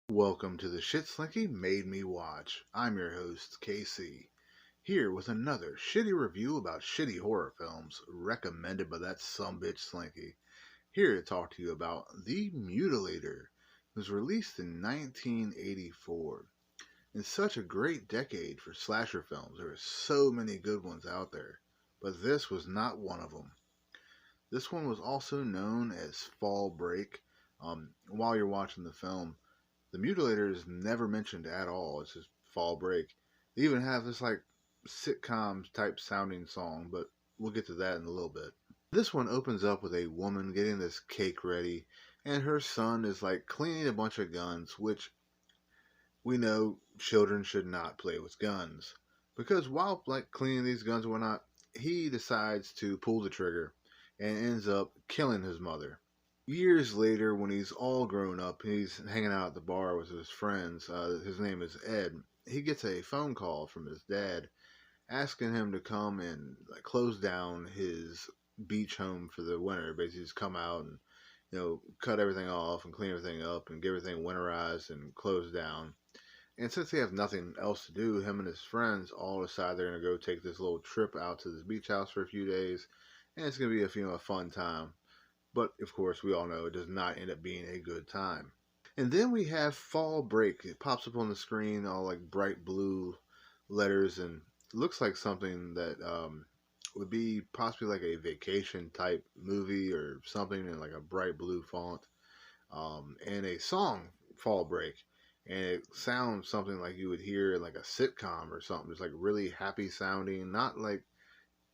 Welcome to the Shit Slinky Made Me Watch. I'm your host, KC, here with another shitty review about shitty horror films recommended by that sumbitch Slinky. Here to talk to you about The Mutilator. It was released in 1984. In such a great decade for slasher films, there are so many good ones out there, but this was not one of them. This one was also known as Fall Break. While you're watching the film, the Mutilator is never mentioned at all. It's just Fall Break. They even have this like sitcom type sounding song, but we'll get to that in a little bit. This one opens up with a woman getting this cake ready, and her son is like cleaning a bunch of guns, which we know children should not play with guns. Because while like cleaning these guns and whatnot, he decides to pull the trigger and ends up killing his mother. Years later, when he's all grown up, he's hanging out at the bar with his friends. His name is Ed. He gets a phone call from his dad asking him to come and like close down his beach home for the winter. Basically, just come out and cut everything off and clean everything up and get everything winterized and closed down. And since they have nothing else to do, him and his friends all decide they're gonna go take this little trip out to this beach house for a few days, and it's gonna be a fun time. But of course, we all know it does not end up being a good time. And then we have Fall Break. It pops up on the screen, all like bright blue letters, and it looks like something that would be possibly like a vacation type movie or something in like a bright blue font. And a song, Fall Break. And it sounds something like you would hear in like a sitcom or something. It's like really happy sounding, not like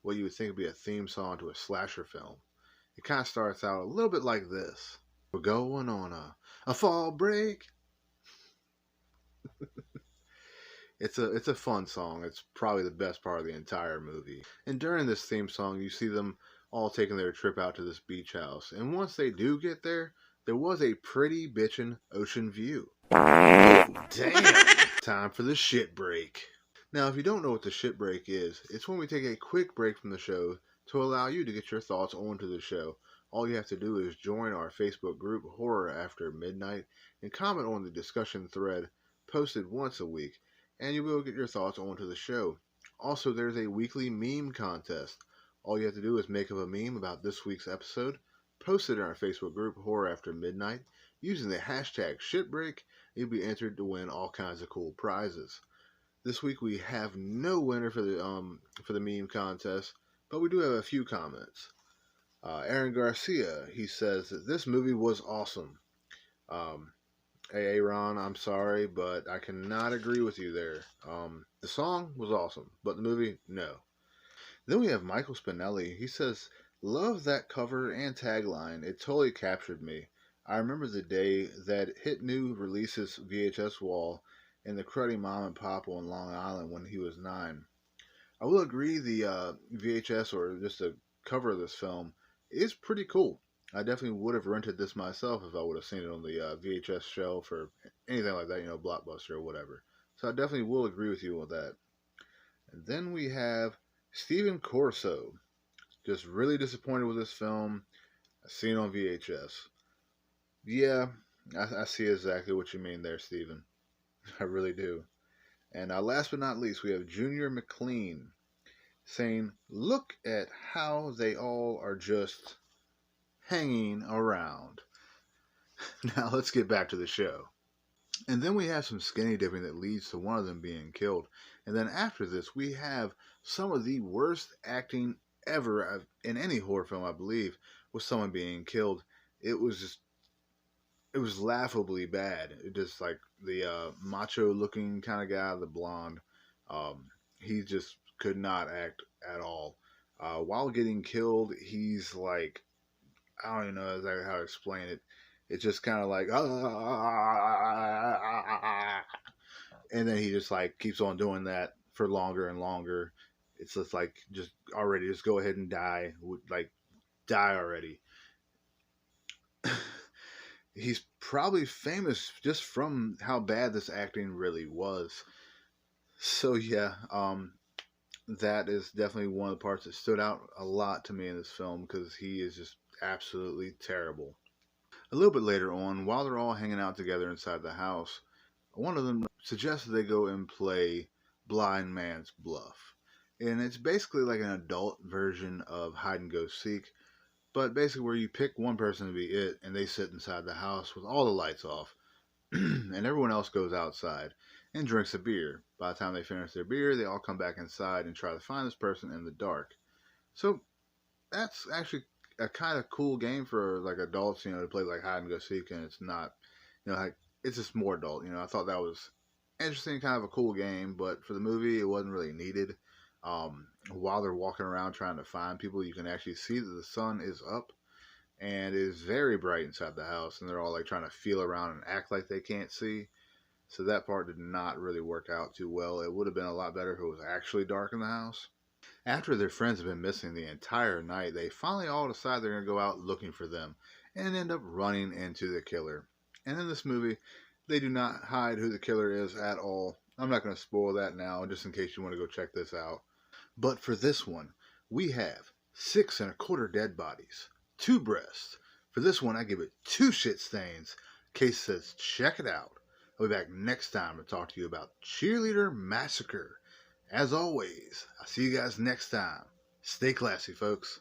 what you would think would be a theme song to a slasher film. It kind of starts out a little bit like this. We're going on a fall break. It's a fun song. It's probably the best part of the entire movie. And during this theme song, you see them all taking their trip out to this beach house. And once they do get there, there was a pretty bitchin' ocean view. Oh, damn! Time for the shit break. Now, if you don't know what the shit break is, it's when we take a quick break from the show to allow you to get your thoughts onto the show. All you have to do is join our Facebook group, Horror After Midnight, and comment on the discussion thread posted once a week, and you will get your thoughts onto the show. Also, there's a weekly meme contest. All you have to do is make up a meme about this week's episode, post it in our Facebook group, Horror After Midnight, using the hashtag ShitBreak. You'll be entered to win all kinds of cool prizes. This week we have no winner for the meme contest, but we do have a few comments. Aaron Garcia, he says that this movie was awesome. Hey, Aaron, I'm sorry, but I cannot agree with you there. The song was awesome, but the movie, no. Then we have Michael Spinelli. He says, love that cover and tagline. It totally captured me. I remember the day that hit new releases VHS wall in the cruddy mom and pop on Long Island when he was 9. I will agree the VHS or just the cover of this film is pretty cool. I definitely would have rented this myself if I would have seen it on the VHS shelf or anything like that, Blockbuster or whatever. So I definitely will agree with you on that. And then we have Stephen Corso. Just really disappointed with this film. I seen it on VHS. Yeah, I see exactly what you mean there, Stephen. I really do. And last but not least, we have Junior McLean saying, look at how they all are just hanging around. Now let's get back to the show. And then we have some skinny dipping that leads to one of them being killed. And then after this, we have some of the worst acting ever in any horror film, I believe, with someone being killed. It was laughably bad. It just like the macho looking kind of guy, the blonde, he just could not act at all. While getting killed, he's like, I don't even know exactly how to explain it. It's just kind of like, and then he just like keeps on doing that for longer and longer. It's just like, just go ahead and die. Like, die already. He's probably famous just from how bad this acting really was. So yeah, that is definitely one of the parts that stood out a lot to me in this film because he is just absolutely terrible. A little bit later on, while they're all hanging out together inside the house, one of them suggested they go and play Blind Man's Bluff. And it's basically like an adult version of hide and go seek, but basically where you pick one person to be it and they sit inside the house with all the lights off and everyone else goes outside and drinks a beer. By the time they finish their beer, they all come back inside and try to find this person in the dark. So that's actually a kind of cool game for like adults, to play like hide and go seek, and it's not, like it's just more adult. I thought that was interesting, kind of a cool game, but for the movie, it wasn't really needed. While they're walking around trying to find people, you can actually see that the sun is up and it is very bright inside the house, and they're all like trying to feel around and act like they can't see. So that part did not really work out too well. It would have been a lot better if it was actually dark in the house. After their friends have been missing the entire night, they finally all decide they're going to go out looking for them and end up running into the killer. And in this movie, they do not hide who the killer is at all. I'm not going to spoil that now, just in case you want to go check this out. But for this one, we have 6 1/4 dead bodies, 2 breasts. For this one, I give it 2 shit stains. Case says check it out. I'll be back next time to talk to you about Cheerleader Massacre. As always, I'll see you guys next time. Stay classy, folks.